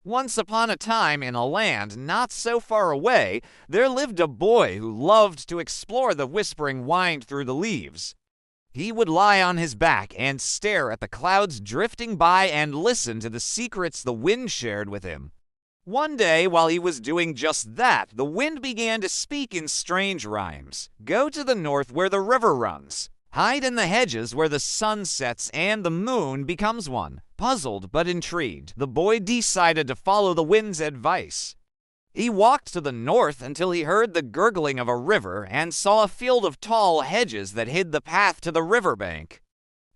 Once upon a time, in a land not so far away, there lived a boy who loved to explore the whispering wind through the leaves. He would lie on his back and stare at the clouds drifting by and listen to the secrets the wind shared with him. One day, while he was doing just that, the wind began to speak in strange rhymes. Go to the north where the river runs. Hide in the hedges where the sun sets and the moon becomes one. Puzzled but intrigued, the boy decided to follow the wind's advice. He walked to the north until he heard the gurgling of a river and saw a field of tall hedges that hid the path to the riverbank.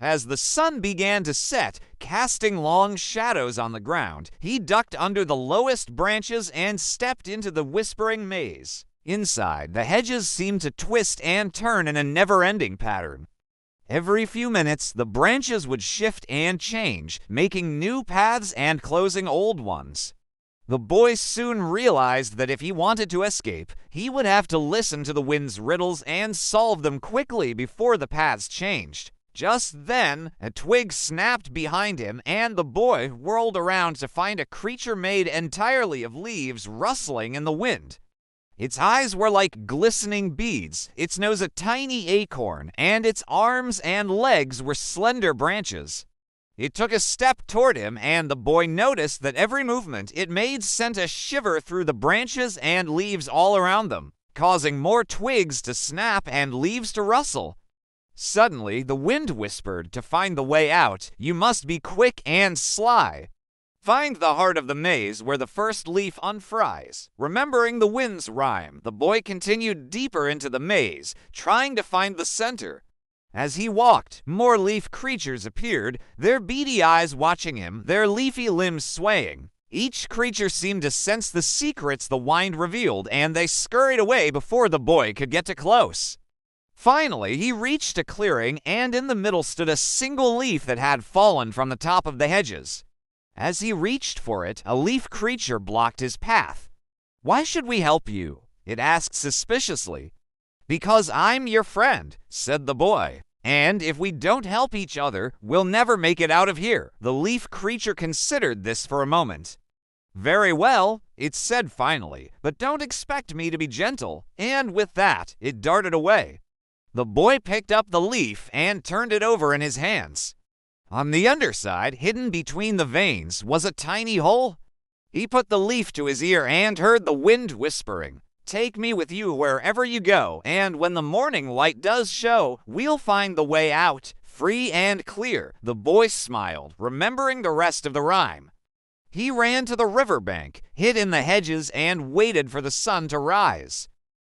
As the sun began to set, casting long shadows on the ground, he ducked under the lowest branches and stepped into the whispering maze. Inside, the hedges seemed to twist and turn in a never-ending pattern. Every few minutes, the branches would shift and change, making new paths and closing old ones. The boy soon realized that if he wanted to escape, he would have to listen to the wind's riddles and solve them quickly before the paths changed. Just then, a twig snapped behind him, and the boy whirled around to find a creature made entirely of leaves rustling in the wind. Its eyes were like glistening beads, its nose a tiny acorn, and its arms and legs were slender branches. It took a step toward him, and the boy noticed that every movement it made sent a shiver through the branches and leaves all around them, causing more twigs to snap and leaves to rustle. Suddenly, the wind whispered, to find the way out, you must be quick and sly. Find the heart of the maze where the first leaf unfries. Remembering the wind's rhyme, the boy continued deeper into the maze, trying to find the center. As he walked, more leaf creatures appeared, their beady eyes watching him, their leafy limbs swaying. Each creature seemed to sense the secrets the wind revealed, and they scurried away before the boy could get too close. Finally, he reached a clearing, and in the middle stood a single leaf that had fallen from the top of the hedges. As he reached for it, a leaf creature blocked his path. "Why should we help you?" it asked suspiciously. "Because I'm your friend," said the boy. "And if we don't help each other, we'll never make it out of here." The leaf creature considered this for a moment. "Very well," it said finally, "but don't expect me to be gentle." And with that, it darted away. The boy picked up the leaf and turned it over in his hands. On the underside, hidden between the veins, was a tiny hole. He put the leaf to his ear and heard the wind whispering, "Take me with you wherever you go, and when the morning light does show, we'll find the way out, free and clear." The boy smiled, remembering the rest of the rhyme. He ran to the riverbank, hid in the hedges, and waited for the sun to rise.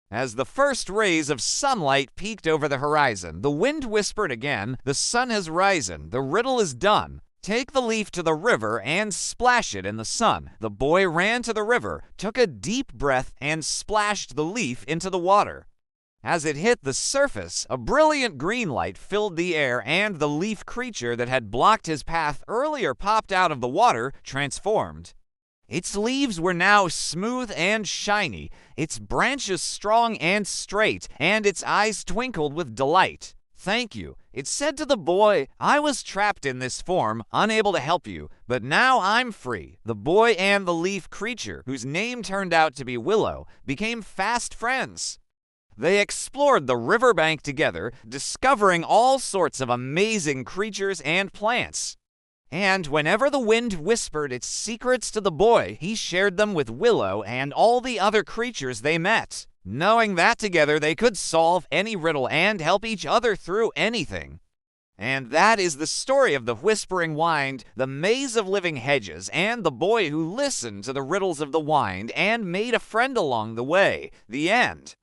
As the first rays of sunlight peeked over the horizon, the wind whispered again, "The sun has risen, the riddle is done. Take the leaf to the river and splash it in the sun." The boy ran to the river, took a deep breath, and splashed the leaf into the water. As it hit the surface, a brilliant green light filled the air, and the leaf creature that had blocked his path earlier popped out of the water, transformed. Its leaves were now smooth and shiny, its branches strong and straight, and its eyes twinkled with delight. "Thank you," it said to the boy. "I was trapped in this form, unable to help you, but now I'm free." The boy and the leaf creature, whose name turned out to be Willow, became fast friends. They explored the riverbank together, discovering all sorts of amazing creatures and plants. And whenever the wind whispered its secrets to the boy, he shared them with Willow and all the other creatures they met, knowing that together they could solve any riddle and help each other through anything. And that is the story of the whispering wind, the maze of living hedges, and the boy who listened to the riddles of the wind and made a friend along the way. The end.